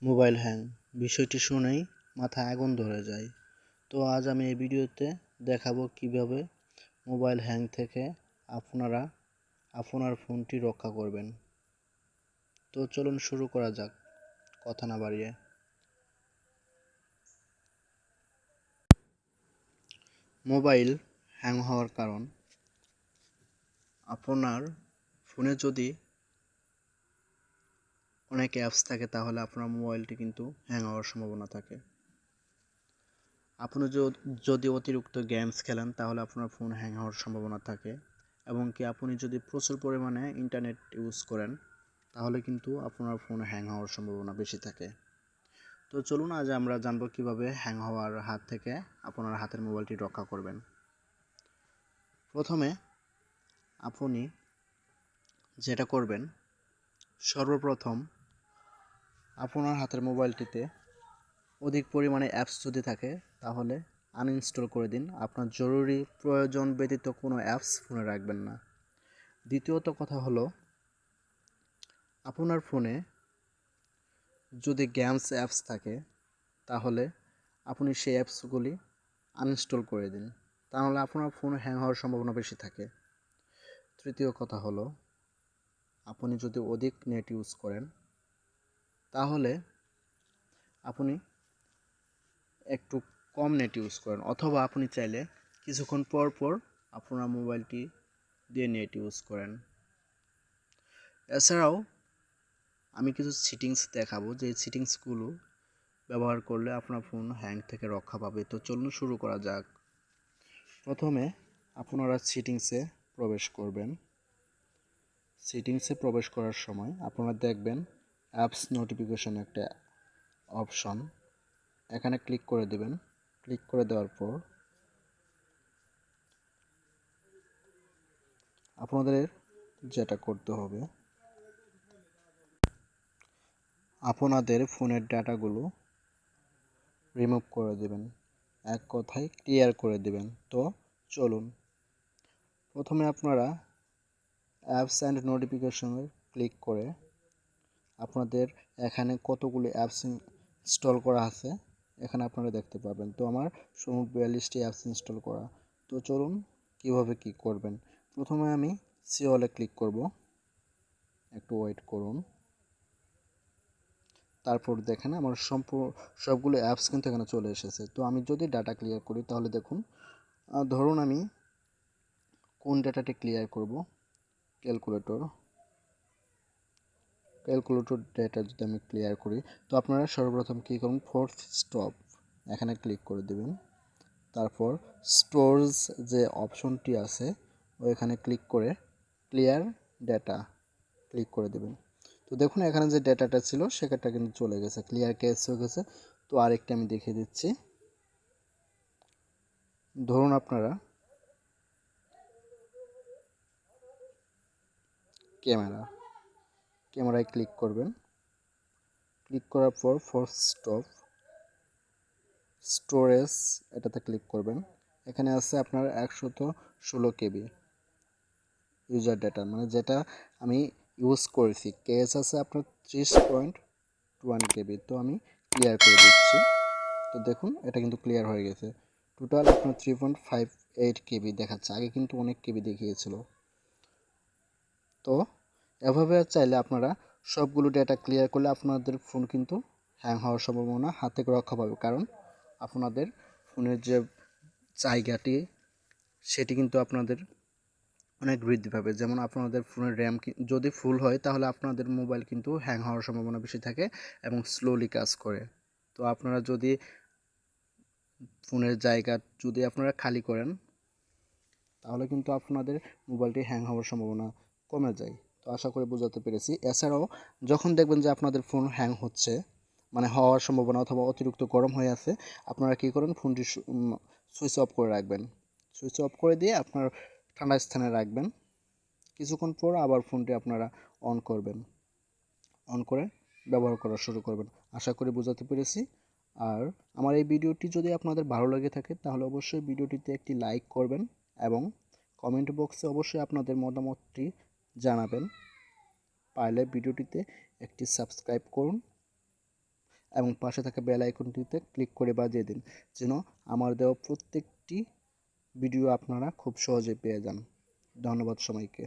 Mobile hang বিষয়টি শুনেই মাথায় আগুন ধরে যায়। তো আজ আমি এই ভিডিওতে দেখাবো কিভাবে মোবাইল হ্যাং থেকে আপনারা আপনার ফোনটি রক্ষা করবেন। তো চলুন শুরু করা যাক, কথা না বাড়িয়ে। মোবাইল হ্যাং হওয়ার কারণ, আপনার ফোনে যদি অনেক অ্যাপস থাকে তাহলে আপনার মোবাইলটি কিন্তু হ্যাং হওয়ার সম্ভাবনা থাকে। আপনি যদি অতিরিক্ত গেমস খেলেন তাহলে আপনার ফোন হ্যাং হওয়ার সম্ভাবনা থাকে, এবং কি আপনি যদি প্রচুর পরিমাণে ইন্টারনেট ইউজ করেন তাহলে কিন্তু আপনার ফোন হ্যাং হওয়ার সম্ভাবনা বেশি থাকে। তো চলুন আজ আমরা জানবো কিভাবে হ্যাং হওয়ার হাত থেকে আপনার হাতের মোবাইলটি রক্ষা করবেন। প্রথমে আপনি যেটা করবেন, সর্বপ্রথম আপনার হাতের মোবাইলটিতে অধিক পরিমাণে অ্যাপস যদি থাকে তাহলে আনইনস্টল করে দিন। আপনার জরুরি প্রয়োজন ব্যতীত কোনো অ্যাপস ফোনে রাখবেন না। দ্বিতীয়ত কথা হলো, আপনার ফোনে যদি গেমস অ্যাপস থাকে তাহলে আপনি সেই অ্যাপসগুলি আনইনস্টল করে দিন, তাহলে আপনার ফোন হ্যাং হওয়ার সম্ভাবনা বেশি থাকে। তৃতীয় কথা হলো, আপনি যদি অধিক নেট ইউজ করেন তাহলে আপনি একটু কম নেট ইউজ করেন, অথবা আপনি চাইলে কিছুক্ষণ পর পর আপনার মোবাইলটি দিয়ে নেট ইউজ করেন। এছাড়াও আমি কিছু সেটিংস দেখাবো, যে সেটিংসগুলো ব্যবহার করলে আপনার ফোন হ্যাং থেকে রক্ষা পাবে। তো চলুন শুরু করা যাক। প্রথমে আপনারা সেটিংসে প্রবেশ করবেন। সেটিংসে প্রবেশ করার সময় আপনারা দেখবেন অ্যাপস নোটিফিকেশন একটা অপশন, এখানে ক্লিক করে দেবেন। ক্লিক করে দেওয়ার পর আপনাদের যেটা করতে হবে, আপনাদের ফোনের ডাটাগুলো রিমুভ করে দেবেন, এক কথায় ক্লিয়ার করে দেবেন। তো চলুন, প্রথমে আপনারা অ্যাপস অ্যান্ড নোটিফিকেশনে ক্লিক করে আপনাদের এখানে কতগুলি অ্যাপস ইনস্টল করা আছে এখানে আপনারা দেখতে পাবেন। তো আমার মোট 42টি অ্যাপস ইনস্টল করা। তো চলুন কিভাবে কি করবেন। প্রথমে আমি সিওলে ক্লিক করব, একটু ওয়েট করুন। তারপর দেখেন আমার সবগুলো অ্যাপস কিন্তু এখানে চলে এসেছে। তো আমি যদি ডাটা ক্লিয়ার করি তাহলে দেখুন, ধরুন আমি কোন ডাটাটি ক্লিয়ার করব, ক্যালকুলেটর ডেটা যদি আমি ক্লিয়ার করি, তো আপনারা সর্বপ্রথম কী করুন, ফোর্থ স্টপ এখানে ক্লিক করে দেবেন। তারপর স্টোরেজ যে অপশনটি আছে ওইখানে ক্লিক করে ক্লিয়ার ডেটা ক্লিক করে দেবেন। তো দেখুন এখানে যে ডেটাটা ছিল সেটা কিন্তু চলে গেছে, ক্লিয়ার কেস হয়ে গেছে। তো আরেকটা আমি দেখিয়ে দিচ্ছি। ধরুন আপনারা ক্যামেরায় ক্লিক করবেন। ক্লিক করার পর ফোর্থ স্টপ স্টোরেজ এটাতে ক্লিক করবেন। এখানে আছে আপনার 116 কেবি ইউজার ডেটা, মানে যেটা আমি ইউজ করেছি। কেস আছে আপনার 30.1 কেবি। তো আমি ক্লিয়ার করে দিচ্ছি। তো দেখুন এটা কিন্তু ক্লিয়ার হয়ে গেছে। টোটাল আপনার 3.58 কেবি দেখাচ্ছে, আগে কিন্তু অনেক কেবি দেখিয়েছিল। তো এভাবে চাইলে আপনারা সবগুলো ডেটা ক্লিয়ার করলে আপনাদের ফোন কিন্তু হ্যাং হওয়ার সম্ভাবনা হাত থেকে রক্ষা পাবে, কারণ আপনাদের ফোনের যে জায়গাটি সেটি কিন্তু আপনাদের অনেক বৃদ্ধি পাবে। যেমন আপনাদের ফোনের র্যাম যদি ফুল হয় তাহলে আপনাদের মোবাইল কিন্তু হ্যাং হওয়ার সম্ভাবনা বেশি থাকে এবং স্লোলি কাজ করে। তো আপনারা যদি ফোনের জায়গা যদি আপনারা খালি করেন তাহলে কিন্তু আপনাদের মোবাইলটি হ্যাং হওয়ার সম্ভাবনা কমে যায়। তো আশা করি বোঝাতে পেরেছি। এছাড়াও যখন দেখবেন যে আপনাদের ফোন হ্যাং হচ্ছে, মানে হওয়ার সম্ভাবনা অথবা অতিরিক্ত গরম হয়ে আছে, আপনারা কী করেন, ফোনটি সুইচ অফ করে রাখবেন। সুইচ অফ করে দিয়ে আপনার ঠান্ডা স্থানে রাখবেন। কিছুক্ষণ পর আবার ফোনটি আপনারা অন করবেন, অন করে ব্যবহার করা শুরু করবেন। আশা করি বোঝাতে পেরেছি। আর আমার এই ভিডিওটি যদি আপনাদের ভালো লেগে থাকে তাহলে অবশ্যই ভিডিওটিতে একটি লাইক করবেন এবং কমেন্ট বক্সে অবশ্যই আপনাদের মতামতটি জানাবেন। পারলে ভিডিওটিতে একটি সাবস্ক্রাইব করুন এবং পাশে থাকা বেল আইকনটিতে ক্লিক করে বাজিয়ে দিন, যেন আমার দেওয়া প্রত্যেকটি ভিডিও আপনারা খুব সহজে পেয়ে যান। ধন্যবাদ সবাইকে।